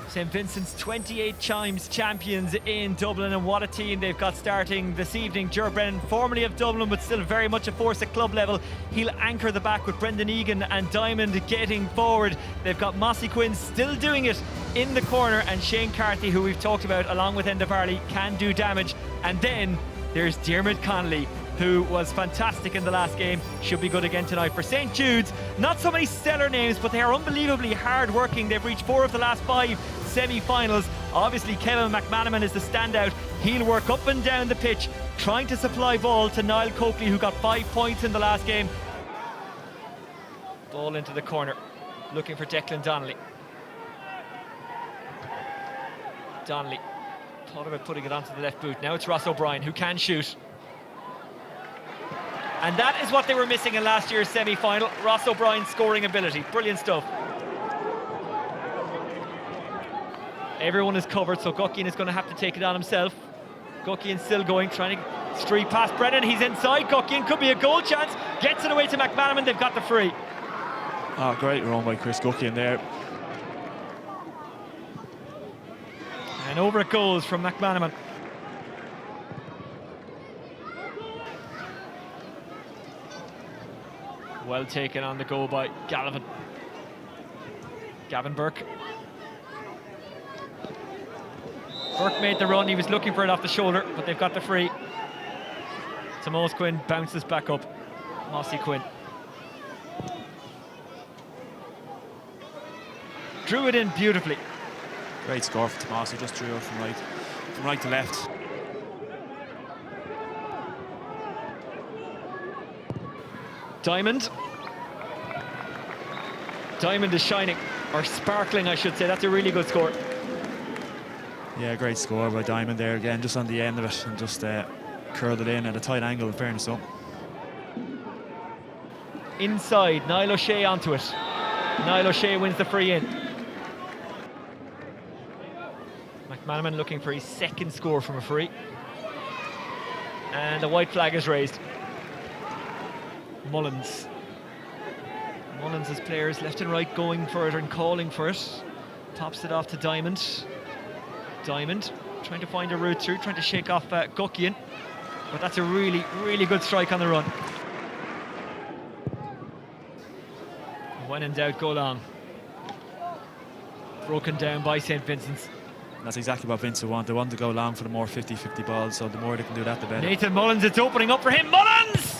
St Vincent's 28 times champions in Dublin, and what a team they've got starting this evening. Ger Brennan, formerly of Dublin but still very much a force at club level, he'll anchor the back with Brendan Egan and Diamond getting forward. They've got Mossy Quinn still doing it in the corner, and Shane Carthy, who we've talked about along with Enda Varley, can do damage. And then there's Diarmuid Connolly, who was fantastic in the last game, should be good again tonight. For St Jude's, not so many stellar names, but they are unbelievably hard working. They've reached 4 of the last 5 semi-finals. Obviously Kevin McManaman is the standout. He'll work up and down the pitch trying to supply ball to Niall Coakley, who got 5 points in the last game. Ball into the corner, looking for Declan Donnelly. Donnelly thought about putting it onto the left boot. Now it's Ross O'Brien, who can shoot. And that is what they were missing in last year's semi-final. Ross O'Brien's scoring ability. Brilliant stuff. Everyone is covered, so Guckian is going to have to take it on himself. Guckian still going, trying to streak past Brennan. He's inside. Guckian could be a goal chance. Gets it away to McManaman. They've got the free. Oh, great run by Chris Guckian there. And over it goes from McManaman. Well taken on the go by Gavin Burke. Burke made the run, he was looking for it off the shoulder, but they've got the free. Tomás Quinn bounces back up. Mossy Quinn drew it in beautifully. Great score for Tomás, who just drew it from right to left. Diamond is shining, or sparkling I should say. That's a really good score. Yeah, great score by Diamond there again, just on the end of it, and just curled it in at a tight angle, in fairness to him. Inside, Niall O'Shea onto it. Niall O'Shea wins the free in. McManaman looking for his second score from a free. And the white flag is raised. Mullins' players left and right going for it and calling for it. Pops it off to Diamond. Diamond trying to find a route through, trying to shake off Guckian, but that's a really, really good strike on the run. When in doubt, go long. Broken down by St Vincent's. That's exactly what Vincent want. They want to go long for the more 50-50 balls, so the more they can do that, the better. Nathan Mullins, it's opening up for him. Mullins!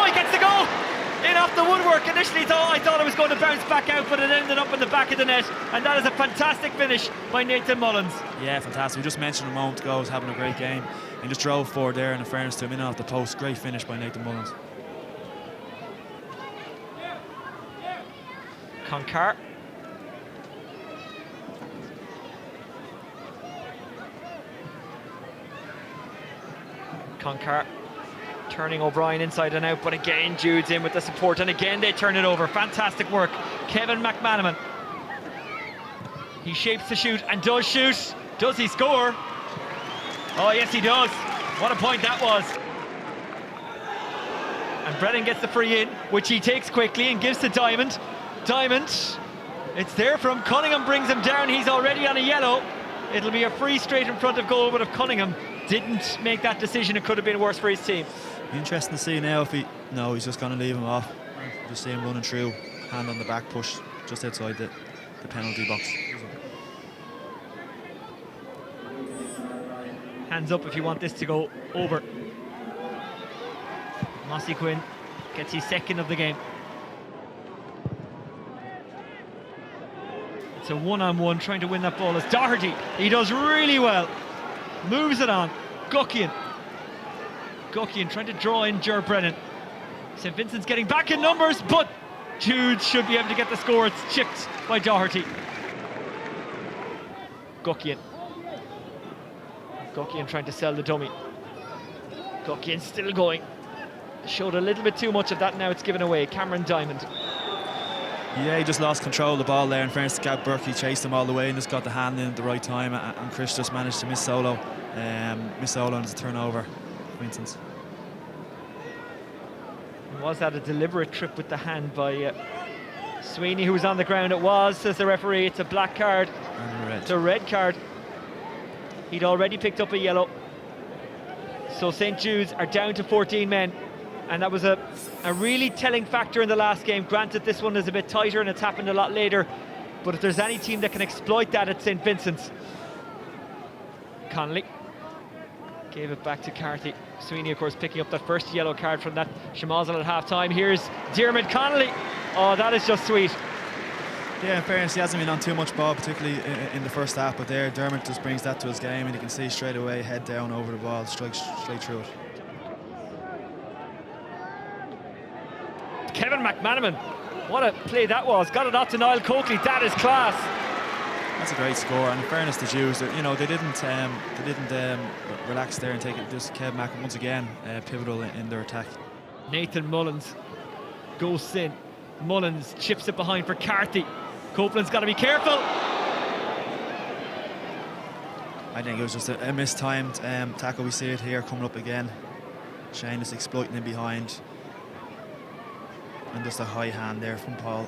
He gets the goal! In off the woodwork. Initially I thought it was going to bounce back out, but it ended up in the back of the net, and that is a fantastic finish by Nathan Mullins. Yeah, fantastic. We just mentioned a moment ago, he was having a great game and just drove forward there, and in fairness to him, in off the post. Great finish by Nathan Mullins. Concar. Turning O'Brien inside and out, but again Jude's in with the support, and again they turn it over. Fantastic work. Kevin McManaman. He shapes to shoot and does shoot. Does he score? Oh yes, he does. What a point that was. And Brennan gets the free in, which he takes quickly and gives to Diamond. Diamond, it's there from Cunningham, brings him down. He's already on a yellow. It'll be a free straight in front of goal, but if Cunningham didn't make that decision, it could have been worse for his team. Interesting to see now if he's just going to leave him off. Just see him running through, hand on the back, push just outside the penalty box. Hands up if you want this to go over. Mossy Quinn gets his second of the game. It's a one-on-one, trying to win that ball. It's Doherty. He does really well. Moves it on. Guckian trying to draw in Ger Brennan. St Vincent's getting back in numbers, but Judes should be able to get the score. It's chipped by Doherty. Guckian trying to sell the dummy. Guckian still going. Showed a little bit too much of that, now it's given away. Cameron Diamond. Yeah, he just lost control of the ball there. In fairness to Gav Burke, he chased him all the way and just got the hand in at the right time, and Chris just managed to miss solo. And it's a turnover. Vincents. Was that a deliberate trip with the hand by Sweeney, who was on the ground, it was, says the referee. It's a black card. And red. It's a red card. He'd already picked up a yellow. So St. Jude's are down to 14 men. And that was a really telling factor in the last game. Granted, this one is a bit tighter and it's happened a lot later. But if there's any team that can exploit that, it's St. Vincent's. Connolly gave it back to Carthy. Sweeney, of course, picking up that first yellow card from that Shemazel at half-time. Here's Diarmuid Connolly. Oh, that is just sweet. Yeah, in fairness, he hasn't been on too much ball, particularly in the first half, but there, Dermot just brings that to his game, and you can see straight away, head down over the ball, strikes straight through it. Kevin McManaman, what a play that was. Got it out to Niall Coakley. That is class. That's a great score, and in fairness to Judes, you know, they didn't relax there and take it. Just Kev Mack once again pivotal in their attack. Nathan Mullins goes in. Mullins chips it behind for Carthy. Copeland's got to be careful. I think it was just a mistimed tackle. We see it here coming up again. Shane is exploiting him behind, and just a high hand there from Paul.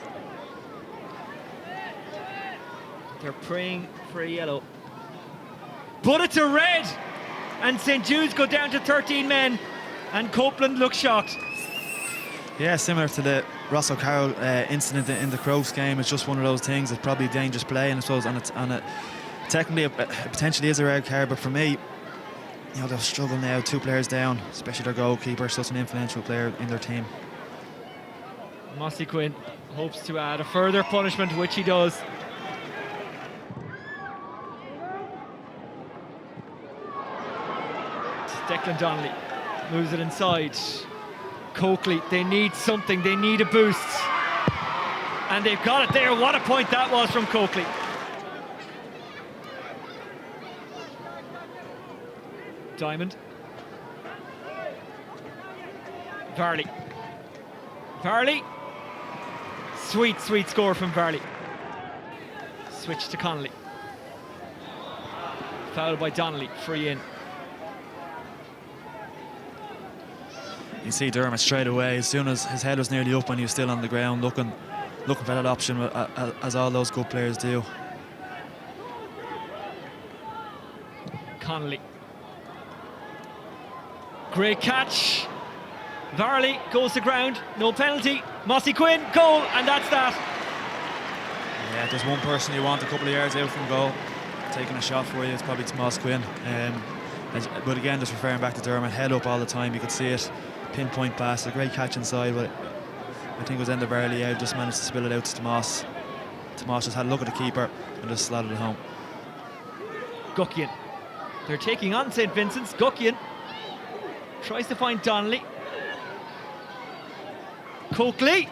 They're praying for a yellow, but it's a red, and St. Jude's go down to 13 men, and Copeland looks shocked. Yeah, similar to the Ross O'Carroll incident in the Crokes game. It's just one of those things. It's probably dangerous play, and I suppose technically it potentially is a red card, but for me, you know, they'll struggle now, 2 players down, especially their goalkeeper, such an influential player in their team. Mossy Quinn hopes to add a further punishment, which he does. Declan Donnelly moves it inside. Coakley, they need something, they need a boost. And they've got it there. What a point that was from Coakley. Diamond. Varley. Varley. Sweet, sweet score from Varley. Switch to Connolly. Fouled by Donnelly, free in. You see Dermot straight away, as soon as his head was nearly up and he was still on the ground, looking for that option, as all those good players do. Connolly. Great catch. Varley goes to ground, no penalty. Mossy Quinn, goal, and that's that. Yeah, there's one person you want a couple of yards out from goal, taking a shot for you, it's probably Tomas Quinn. But again, just referring back to Dermot, head up all the time, you could see it. Pinpoint pass, a great catch inside, but I think it was Enda Varley out, just managed to spill it out to Tomas. Tomas just had a look at the keeper and just slotted it home. Guckian. They're taking on St. Vincent's. Guckian tries to find Donnelly. Coakley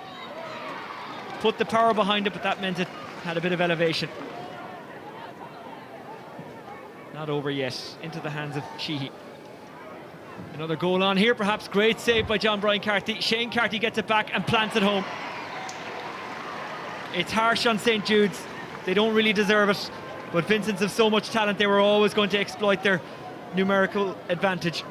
put the power behind it, but that meant it had a bit of elevation. Not over yet, into the hands of Sheehy. Another goal on here, perhaps. Great save by John Brian Carthy. Shane Carthy gets it back and plants it home. It's harsh on St. Jude's. They don't really deserve it, but Vincents have so much talent, they were always going to exploit their numerical advantage.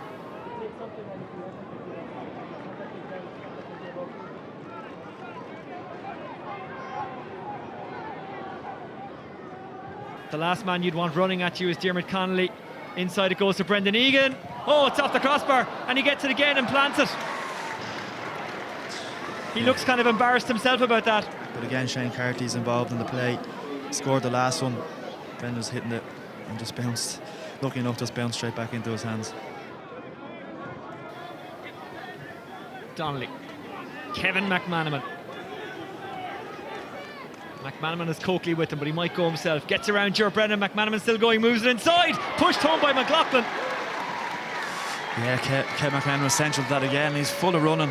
The last man you'd want running at you is Diarmuid Connolly. Inside it goes to Brendan Egan. Oh, it's off the crossbar, and he gets it again and plants it. He looks kind of embarrassed himself about that. But again, Shane Carty's involved in the play. Scored the last one. Brendan was hitting it and just bounced. Lucky enough, just bounced straight back into his hands. Donnelly. Kevin McManaman. McManaman has Coakley with him, but he might go himself. Gets around Ger Brennan. McManaman still going, moves it inside. Pushed home by McLaughlin. Yeah, Kev McManaman was central to that again. He's full of running.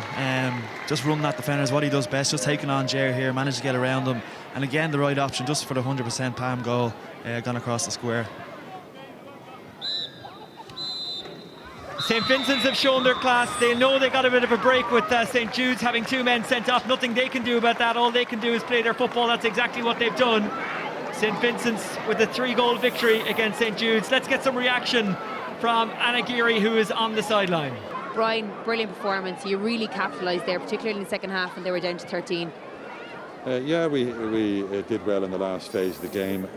Just running at defenders, what he does best. Just taking on Ger here, managed to get around him. And again, the right option, just for the 100% Palm goal, gone across the square. St. Vincent's have shown their class. They know they got a bit of a break with St. Jude's having 2 men sent off. Nothing they can do about that. All they can do is play their football. That's exactly what they've done. St. Vincent's with a 3-goal victory against St. Jude's. Let's get some reaction from Anna Geary, who is on the sideline. Brian, brilliant performance. You really capitalised there, particularly in the second half when they were down to 13. Yeah, we did well in the last phase of the game.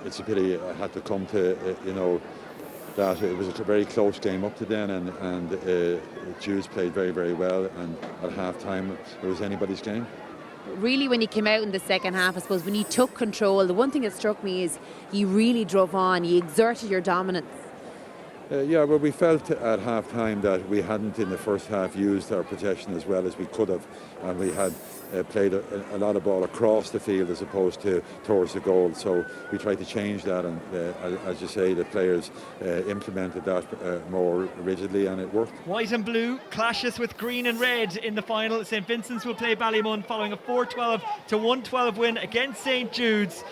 It's a pity it had to come to, that it was a very close game up to then, and Judes played very, very well, and at half-time it was anybody's game. Really, when you came out in the second half, I suppose, when you took control, the one thing that struck me is you really drove on, you exerted your dominance. Yeah, well, we felt at half-time that we hadn't in the first half used our possession as well as we could have, and we had played a lot of ball across the field as opposed to towards the goal. So we tried to change that, and as you say, the players implemented that more rigidly, and it worked. White and blue clashes with green and red in the final. St Vincents will play Ballymun following a 4-12 to 1-12 win against St Judes.